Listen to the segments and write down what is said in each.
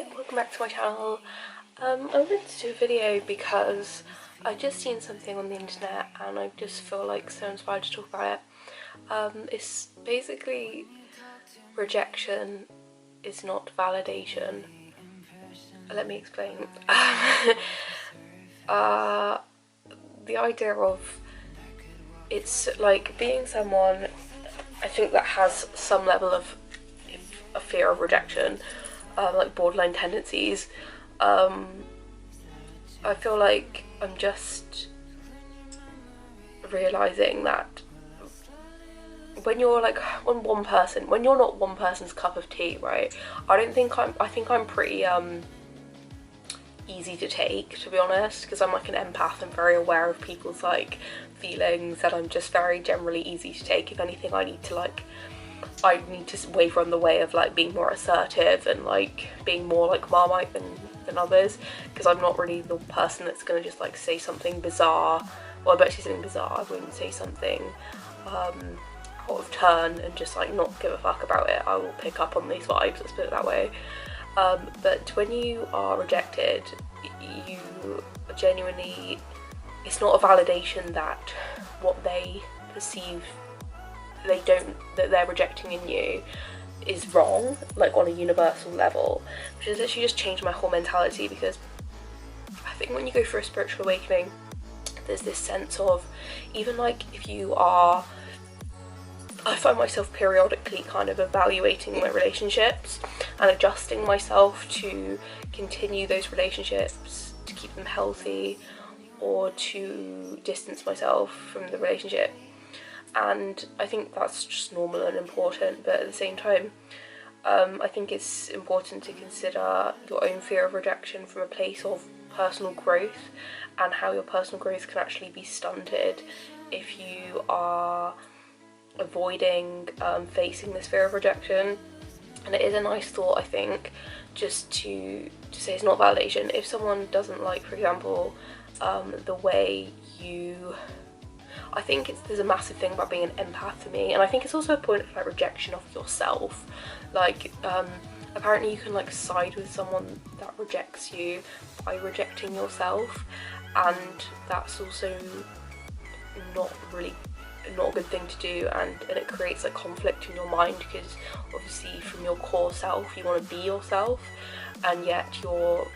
Hi, welcome back to my channel. I wanted to do a video because I've just seen something on the internet and I just feel like so inspired to talk about it. It's basically rejection is not validation. Let me explain. The idea of it's like being someone, I think, that has some level of a fear of rejection, like borderline tendencies. I feel like I'm just realizing that when you're like when you're not one person's cup of tea, right? I think I'm pretty easy to take, to be honest, because I'm like an empath and very aware of people's like feelings, and I'm just very generally easy to take. If anything, I need to waver on the way of like being more assertive and like being more like Marmite than others, because I'm not really the person that's gonna just like say something bizarre. Well, I bet you something bizarre, I wouldn't say something out of turn and just like not give a fuck about it. I will pick up on these vibes, let's put it that way. But when you are rejected, you genuinely, it's not a validation that what they perceive that they're rejecting in you is wrong, like on a universal level, which has literally just changed my whole mentality. Because I think when you go through a spiritual awakening, there's this sense of, even like if you are, I find myself periodically kind of evaluating my relationships and adjusting myself to continue those relationships, to keep them healthy, or to distance myself from the relationship. And I think that's just normal and important, but at the same time, I think it's important to consider your own fear of rejection from a place of personal growth, and how your personal growth can actually be stunted if you are avoiding facing this fear of rejection. And it is a nice thought, I think, just to say it's not validation. If someone doesn't like, for example, the way you, I think there's a massive thing about being an empath for me, and I think it's also a point of like rejection of yourself. Like apparently you can like side with someone that rejects you by rejecting yourself, and that's also not a good thing to do, and it creates like conflict in your mind, because obviously from your core self you want to be yourself, and yet you're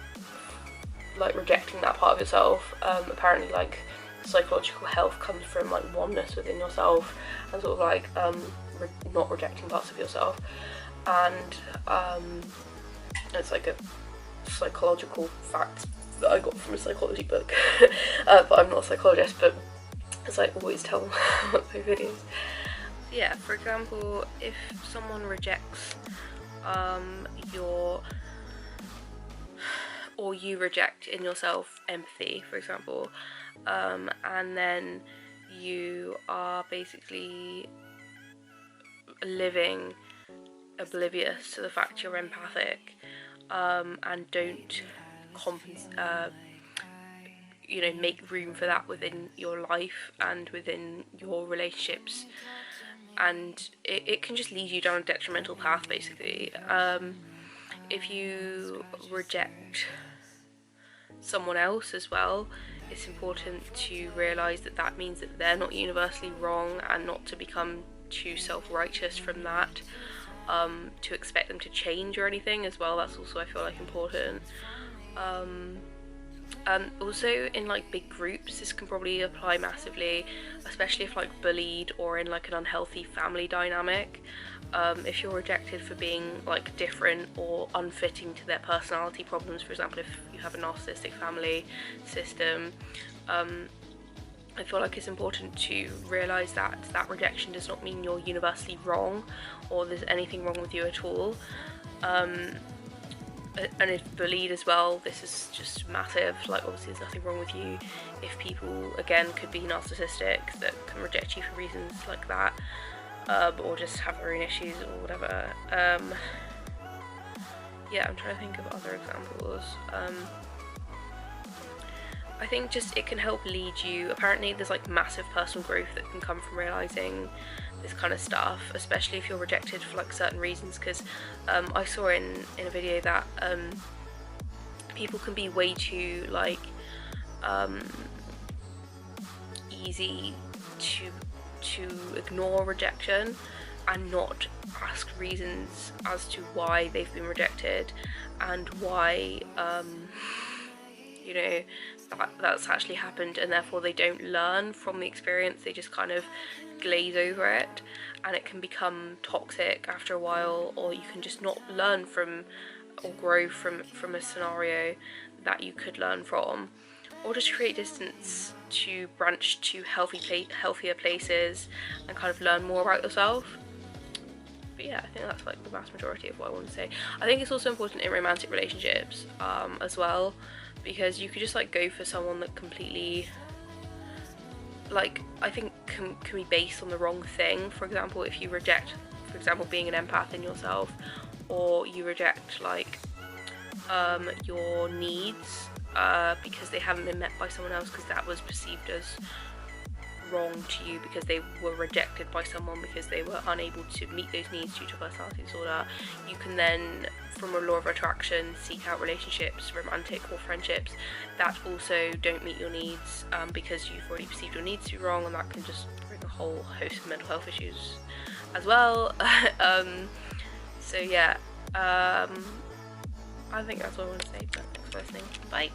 like rejecting that part of yourself. Apparently like psychological health comes from like oneness within yourself, and sort of like not rejecting parts of yourself. And it's like a psychological fact that I got from a psychology book. But I'm not a psychologist, but as I always tell my videos. Yeah, for example, if someone rejects or you reject in yourself empathy, for example, and then you are basically living oblivious to the fact you're empathic, and don't make room for that within your life and within your relationships, and it can just lead you down a detrimental path, basically. If you reject someone else as well, it's important to realise that means that they're not universally wrong, and not to become too self-righteous from that, to expect them to change or anything as well. That's also, I feel like, important. Also in like big groups, this can probably apply massively, especially if like bullied or in like an unhealthy family dynamic. If you're rejected for being like different or unfitting to their personality problems, for example, if you have a narcissistic family system, I feel like it's important to realise that rejection does not mean you're universally wrong or there's anything wrong with you at all. And if bullied as well, this is just massive. Like, obviously there's nothing wrong with you if people, again, could be narcissistic, that can reject you for reasons like that, or just have their own issues or whatever. Yeah, I'm trying to think of other examples. I think just it can help lead you. Apparently there's like massive personal growth that can come from realizing this kind of stuff, especially if you're rejected for like certain reasons, because I saw in a video that people can be way too like easy to ignore rejection and not ask reasons as to why they've been rejected and why you know, that's actually happened, and therefore they don't learn from the experience. They just kind of glaze over it, and it can become toxic after a while, or you can just not learn from or grow from a scenario that you could learn from, or just create distance to branch to healthier places and kind of learn more about yourself. But yeah, I think that's like the vast majority of what I want to say. I think it's also important in romantic relationships as well, because you could just like go for someone that completely, like, I think can be based on the wrong thing. For example, if you reject, for example, being an empath in yourself, or you reject like your needs because they haven't been met by someone else, because that was perceived as wrong to you, because they were rejected by someone because they were unable to meet those needs due to personality disorder, you can then, from a law of attraction, seek out relationships, romantic or friendships, that also don't meet your needs because you've already perceived your needs to be wrong, and that can just bring a whole host of mental health issues as well. So yeah, I think that's all I want to say, but thanks for listening. Bye.